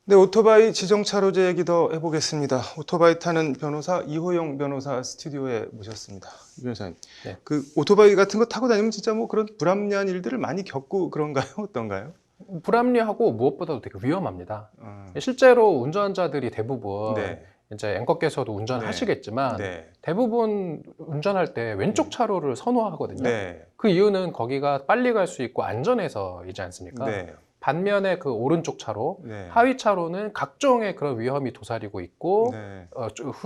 네, 오토바이 지정차로제 얘기 더 해보겠습니다. 오토바이 타는 변호사 이호영 변호사 스튜디오에 모셨습니다. 이 변호사님, 네. 그 오토바이 같은 거 타고 다니면 진짜 뭐 그런 불합리한 일들을 많이 겪고 그런가요? 어떤가요? 불합리하고 무엇보다도 되게 위험합니다. 어, 실제로 운전자들이 대부분 네, 이제 앵커께서도 운전을 네, 하시겠지만 네, 대부분 운전할 때 왼쪽 차로를 선호하거든요. 네, 그 이유는 거기가 빨리 갈 수 있고 안전해서이지 않습니까? 네, 반면에 그 오른쪽 차로, 네, 하위 차로는 각종의 그런 위험이 도사리고 있고 네,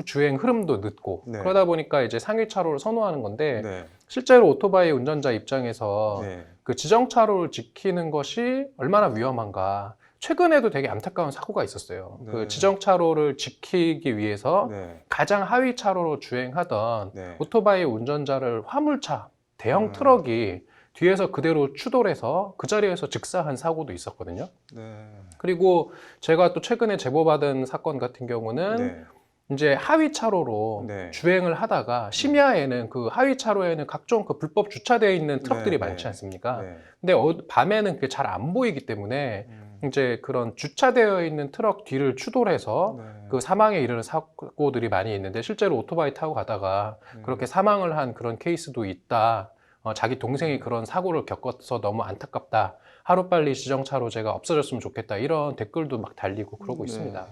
주행 흐름도 늦고 네. 그러다 보니까 이제 상위 차로를 선호하는 건데 네, 실제로 오토바이 운전자 입장에서 네, 그 지정차로를 지키는 것이 얼마나 위험한가. 최근에도 되게 안타까운 사고가 있었어요. 네. 그 지정차로를 지키기 위해서 네, 가장 하위 차로로 주행하던 네. 오토바이 운전자를 화물차, 대형 트럭이 뒤에서 그대로 추돌해서 그 자리에서 즉사한 사고도 있었거든요. 네, 그리고 제가 또 최근에 제보받은 사건 같은 경우는 네, 이제 하위 차로로 네. 주행을 하다가 심야에는 그 하위 차로에는 각종 그 불법 주차되어 있는 트럭들이 네, 많지 않습니까? 네. 근데 밤에는 그게 잘 안 보이기 때문에 이제 그런 주차되어 있는 트럭 뒤를 추돌해서 네. 그 사망에 이르는 사고들이 많이 있는데 실제로 오토바이 타고 가다가 그렇게 사망을 한 그런 케이스도 있다. 자기 동생이 그런 사고를 겪어서 너무 안타깝다. 하루빨리 지정차로제가 없어졌으면 좋겠다. 이런 댓글도 막 달리고 그러고 있습니다.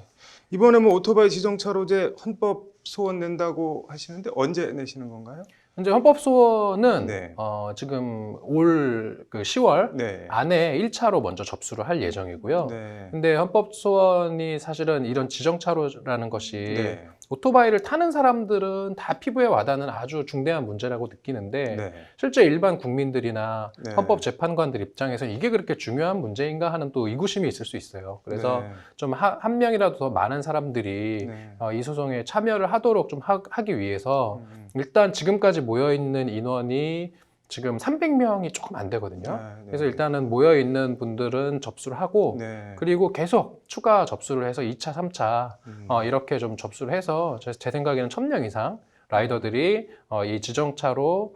이번에 뭐 오토바이 지정차로제 헌법 소원 낸다고 하시는데 언제 내시는 건가요? 현재 헌법소원은 네. 지금 올 그 10월 네. 안에 1차로 먼저 접수를 할 예정이고요. 네. 근데 헌법소원이 사실은 이런 지정차로라는 것이 네. 오토바이를 타는 사람들은 다 피부에 와닿는 아주 중대한 문제라고 느끼는데 네. 실제 일반 국민들이나 네. 헌법재판관들 입장에서는 이게 그렇게 중요한 문제인가 하는 또 의구심이 있을 수 있어요. 그래서 네. 좀 한 명이라도 더 많은 사람들이 네. 이 소송에 참여를 하도록 좀 하기 위해서 일단 지금까지 모여있는 인원이 지금 300명이 조금 안 되거든요. 네. 그래서 일단은 모여있는 분들은 접수를 하고 네. 그리고 계속 추가 접수를 해서 2차, 3차 음. 이렇게 좀 접수를 해서 제 생각에는 1000명 이상 라이더들이 이 지정차로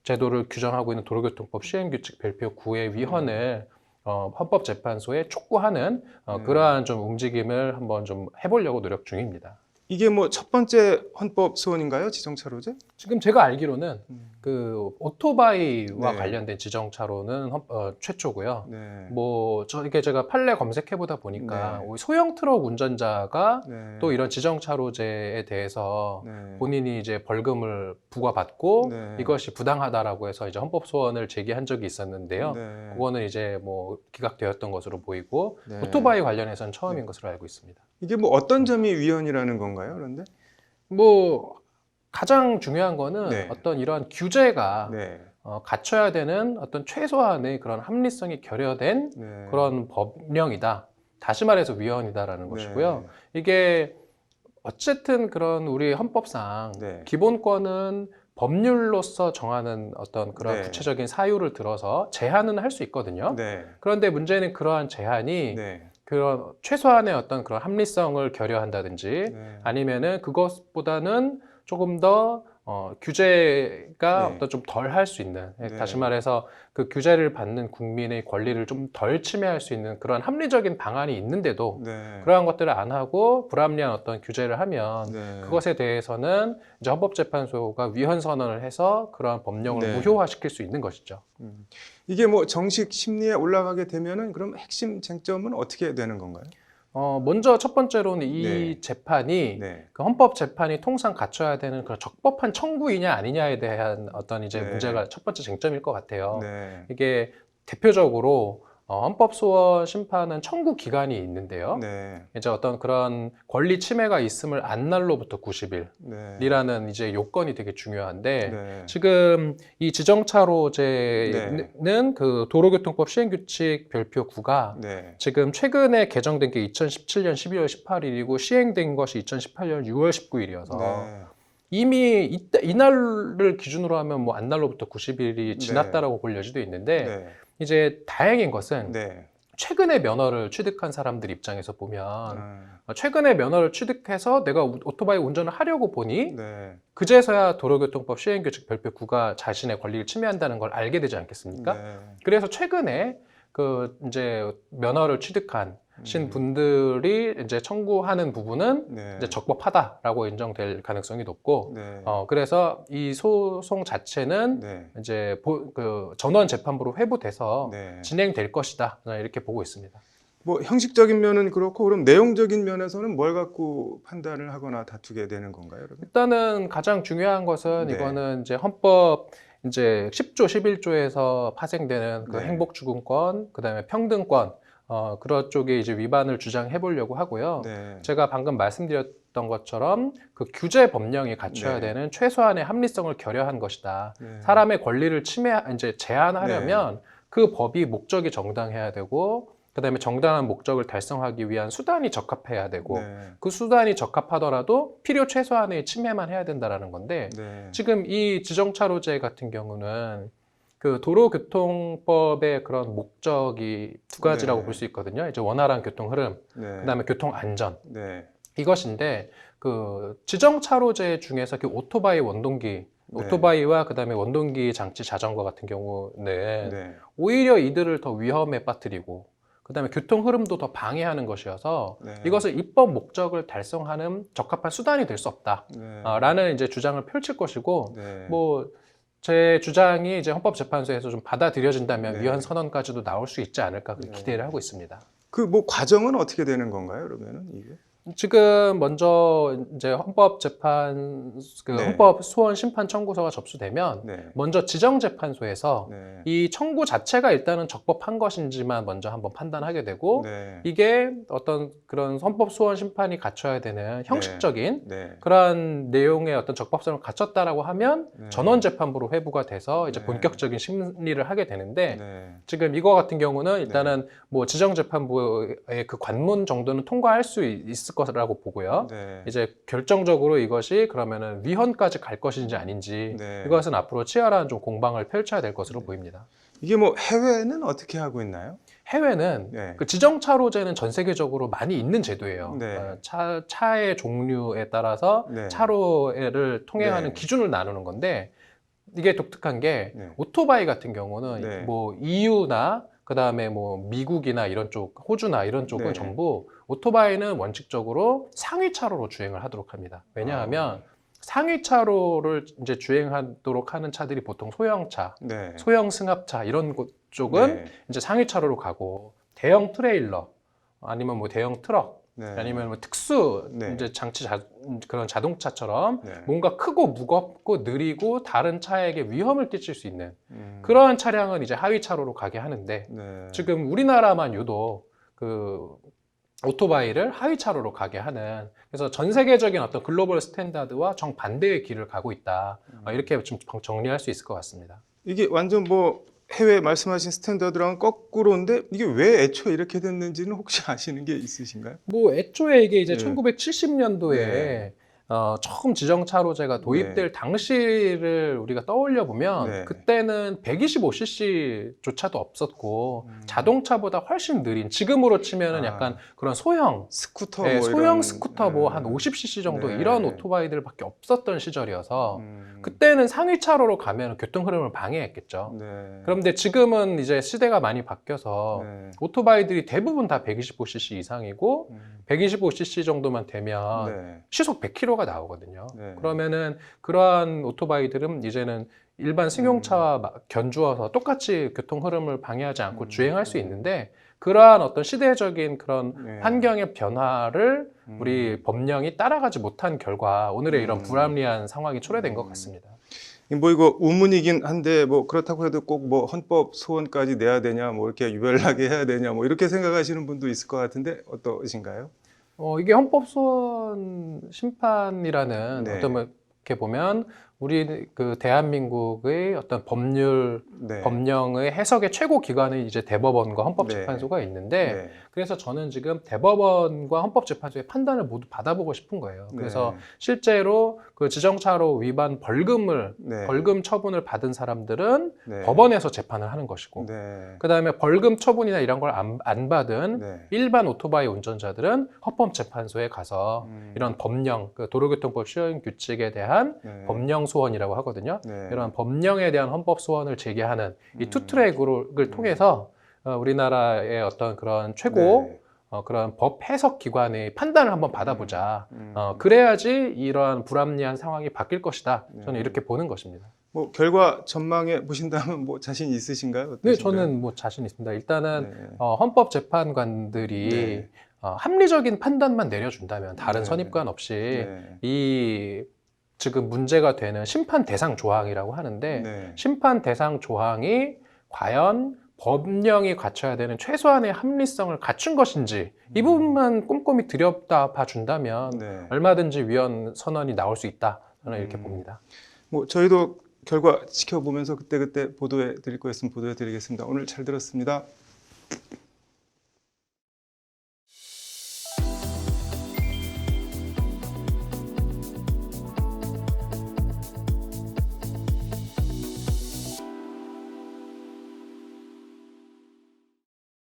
제도를 규정하고 있는 도로교통법 시행규칙 별표 9의 위헌을 헌법재판소에 촉구하는 그러한 좀 움직임을 한번 좀 해보려고 노력 중입니다. 이게 뭐 첫 번째 헌법 소원인가요? 지정차로제? 지금 제가 알기로는 그 오토바이와 네. 관련된 지정차로는 최초고요. 네. 뭐 이게 제가 판례 검색해 보다 보니까 네. 소형 트럭 운전자가 네. 또 이런 지정차로제에 대해서 네. 본인이 이제 벌금을 부과받고 네. 이것이 부당하다라고 해서 이제 헌법 소원을 제기한 적이 있었는데요. 네. 그거는 이제 뭐 기각되었던 것으로 보이고 네. 오토바이 관련해서는 처음인 네. 것으로 알고 있습니다. 이게 뭐 어떤 점이 위헌이라는 건가요? 그런데? 뭐 가장 중요한 거는 네. 어떤 이러한 규제가 네. 갖춰야 되는 어떤 최소한의 그런 합리성이 결여된 네. 그런 법령이다. 다시 말해서 위헌이다라는 것이고요. 이게 어쨌든 그런 우리 헌법상 네. 기본권은 법률로서 정하는 어떤 그런 네. 구체적인 사유를 들어서 제한은 할 수 있거든요. 네. 그런데 문제는 그러한 제한이 네. 그런 최소한의 어떤 그런 합리성을 결여한다든지 네. 아니면은 그것보다는 조금 더 규제가 네. 어떤 좀 덜 할 수 있는 네. 다시 말해서 그 규제를 받는 국민의 권리를 좀 덜 침해할 수 있는 그런 합리적인 방안이 있는데도 네. 그러한 것들을 안 하고 불합리한 어떤 규제를 하면 네. 그것에 대해서는 이제 헌법재판소가 위헌 선언을 해서 그러한 법령을 네. 무효화시킬 수 있는 것이죠. 이게 뭐 정식 심리에 올라가게 되면은 그럼 핵심 쟁점은 어떻게 되는 건가요? 먼저 첫 번째로는 이 네. 재판이 네. 그 헌법 재판이 통상 갖춰야 되는 그런 적법한 청구이냐 아니냐에 대한 어떤 이제 네. 문제가 첫 번째 쟁점일 것 같아요. 네. 이게 대표적으로 헌법소원 심판은 청구 기간이 있는데요. 네. 이제 어떤 그런 권리 침해가 있음을 안 날로부터 90일이라는 네. 이제 요건이 되게 중요한데 네. 지금 이 지정차로제는 그 도로교통법 시행규칙 별표 9가 네. 지금 최근에 개정된 게 2017년 12월 18일이고 시행된 것이 2018년 6월 19일이어서 네. 이미 이날을 기준으로 하면 뭐 안날로부터 90일이 지났다라고 볼 여지도 있는데 네. 이제 다행인 것은 네. 최근에 면허를 취득한 사람들 입장에서 보면 최근에 면허를 취득해서 내가 오토바이 운전을 하려고 보니 네. 그제서야 도로교통법 시행규칙 별표 9가 자신의 권리를 침해한다는 걸 알게 되지 않겠습니까? 네. 그래서 최근에 그 이제 면허를 취득한 분들이 이제 청구하는 부분은 네. 이제 적법하다라고 인정될 가능성이 높고, 네. 그래서 이 소송 자체는 네. 이제 그 전원 재판부로 회부돼서 네. 진행될 것이다, 저는 이렇게 보고 있습니다. 뭐 형식적인 면은 그렇고 그럼 내용적인 면에서는 뭘 갖고 판단을 하거나 다투게 되는 건가요, 여러분? 일단은 가장 중요한 것은 네. 이거는 이제 헌법 이제 10조, 11조에서 파생되는 그 네. 행복주금권, 그다음에 평등권, 그런 쪽에 이제 위반을 주장해 보려고 하고요. 네. 제가 방금 말씀드렸던 것처럼 그 규제 법령이 갖춰야 네. 되는 최소한의 합리성을 결여한 것이다. 네. 사람의 권리를 이제 제한하려면 그 법이 목적이 정당해야 되고, 그다음에 정당한 목적을 달성하기 위한 수단이 적합해야 되고, 네. 그 수단이 적합하더라도 필요 최소한의 침해만 해야 된다라는 건데, 네. 지금 이 지정차로제 같은 경우는 그 도로교통법의 그런 목적이 두 가지라고 네. 볼 수 있거든요. 이제 원활한 교통 흐름, 네. 그다음에 교통 안전. 네. 이것인데 그 지정차로제 중에서 그 오토바이 원동기, 네. 오토바이와 그다음에 원동기 장치 자전거 같은 경우는 네. 오히려 이들을 더 위험에 빠뜨리고, 그다음에 교통 흐름도 더 방해하는 것이어서 네. 이것을 입법 목적을 달성하는 적합한 수단이 될 수 없다. 네. 라는 이제 주장을 펼칠 것이고, 네. 뭐 제 주장이 이제 헌법재판소에서 좀 받아들여진다면 네. 위헌 선언까지도 나올 수 있지 않을까 네. 기대를 하고 있습니다. 그 뭐 과정은 어떻게 되는 건가요, 그러면은 이게? 지금 먼저 이제 네. 헌법 소원 심판 청구서가 접수되면 네. 먼저 지정재판소에서 네. 이 청구 자체가 일단은 적법한 것인지만 먼저 한번 판단하게 되고, 네. 이게 어떤 그런 헌법 소원 심판이 갖춰야 되는 형식적인 네. 그러한 내용의 어떤 적법성을 갖췄다라고 하면 네. 전원 재판부로 회부가 돼서 이제 네. 본격적인 심리를 하게 되는데, 네. 지금 이거 같은 경우는 일단은 뭐 지정재판부의 그 관문 정도는 통과할 수 있을 거라고 보고요. 네. 이제 결정적으로 이것이 그러면은 위헌까지 갈 것인지 아닌지, 네. 이것은 앞으로 치열한 좀 공방을 펼쳐야 될 것으로 보입니다. 이게 뭐 해외는 어떻게 하고 있나요? 해외는 네. 그 지정차로제는 전 세계적으로 많이 있는 제도예요. 네. 차의 종류에 따라서 네. 차로를 통행하는 네. 기준을 나누는 건데, 이게 독특한 게 네. 오토바이 같은 경우는 네. 뭐 EU나 그다음에 뭐 미국이나 이런 쪽, 호주나 이런 쪽은 네. 전부 오토바이는 원칙적으로 상위 차로로 주행을 하도록 합니다. 왜냐하면 상위 차로를 이제 주행하도록 하는 차들이 보통 소형차, 네. 소형 승합차 이런 쪽은 네. 이제 상위 차로로 가고, 대형 트레일러 아니면 뭐 대형 트럭, 네. 아니면 뭐 특수 네. 이제 그런 자동차처럼 네. 뭔가 크고 무겁고 느리고 다른 차에게 위험을 끼칠 수 있는 음. 그러한 차량은 이제 하위 차로로 가게 하는데, 네. 지금 우리나라만 유독 그 오토바이를 하위 차로로 가게 하는, 그래서 전 세계적인 어떤 글로벌 스탠다드와 정반대의 길을 가고 있다. 이렇게 좀 정리할 수 있을 것 같습니다. 이게 완전 뭐 해외 말씀하신 스탠다드랑 거꾸로인데 이게 왜 애초에 이렇게 됐는지는 혹시 아시는 게 있으신가요? 뭐 애초에 이게 이제 네. 1970년도에 네. 처음 지정차로제가 도입될 당시를 우리가 떠올려 보면, 네. 그때는 125cc조차도 없었고 자동차보다 훨씬 느린, 지금으로 치면은 아. 약간 그런 소형 스쿠터 네, 뭐 소형 이런, 스쿠터 뭐 한 50cc 정도 네. 이런 오토바이들밖에 없었던 시절이어서 음. 그때는 상위 차로로 가면 교통 흐름을 방해했겠죠. 네. 그런데 지금은 이제 시대가 많이 바뀌어서 네. 오토바이들이 대부분 다 125cc 이상이고, 125cc 정도만 되면 네. 시속 100km가 나오거든요. 네. 그러면은 그러한 오토바이들은 이제는 일반 승용차와 견주어서 똑같이 교통 흐름을 방해하지 않고 주행할 수 있는데, 그러한 어떤 시대적인 그런 네. 환경의 변화를 우리 법령이 따라가지 못한 결과 오늘의 이런 불합리한 상황이 초래된 것 같습니다. 뭐 이거 우문이긴 한데 뭐 그렇다고 해도 꼭 뭐 헌법 소원까지 내야 되냐, 뭐 이렇게 유별나게 해야 되냐, 뭐 이렇게 생각하시는 분도 있을 것 같은데 어떠신가요? 이게 헌법소원 심판이라는 네. 어떻게 보면 우리 그 대한민국의 어떤 네. 법령의 해석의 최고 기관은 이제 대법원과 헌법재판소가 있는데, 네. 그래서 저는 지금 대법원과 헌법재판소의 판단을 모두 받아보고 싶은 거예요. 그래서 네. 실제로 그 지정차로 위반 네. 벌금 처분을 받은 사람들은 네. 법원에서 재판을 하는 것이고, 네. 그다음에 벌금 처분이나 이런 걸 안 받은 네. 일반 오토바이 운전자들은 헌법재판소에 가서 이런 법령, 그 도로교통법 시행 규칙에 대한 네. 법령 소원이라고 하거든요. 네. 이런 법령에 대한 헌법 소원을 제기하는 이 투트랙을 통해서 우리나라의 어떤 그런 최고 네. 그런 법 해석 기관의 판단을 한번 받아보자. 음. 그래야지 이러한 불합리한 상황이 바뀔 것이다. 저는 네. 이렇게 보는 것입니다. 뭐 결과 전망해 보신다면 뭐 자신 있으신가요? 네, 어떠신가요? 저는 뭐 자신 있습니다. 일단은 네. 헌법재판관들이 네. 합리적인 판단만 내려준다면 다른 네. 선입관 없이 네. 이 지금 문제가 되는 심판 대상 조항이라고 하는데 네. 심판 대상 조항이 과연 법령이 갖춰야 되는 최소한의 합리성을 갖춘 것인지 이 부분만 꼼꼼히 들여다봐 준다면 네. 얼마든지 위헌 선언이 나올 수 있다. 저는 이렇게 봅니다. 뭐 저희도 결과 지켜보면서 그때그때 보도해 드릴 거 있으면 보도해 드리겠습니다. 오늘 잘 들었습니다.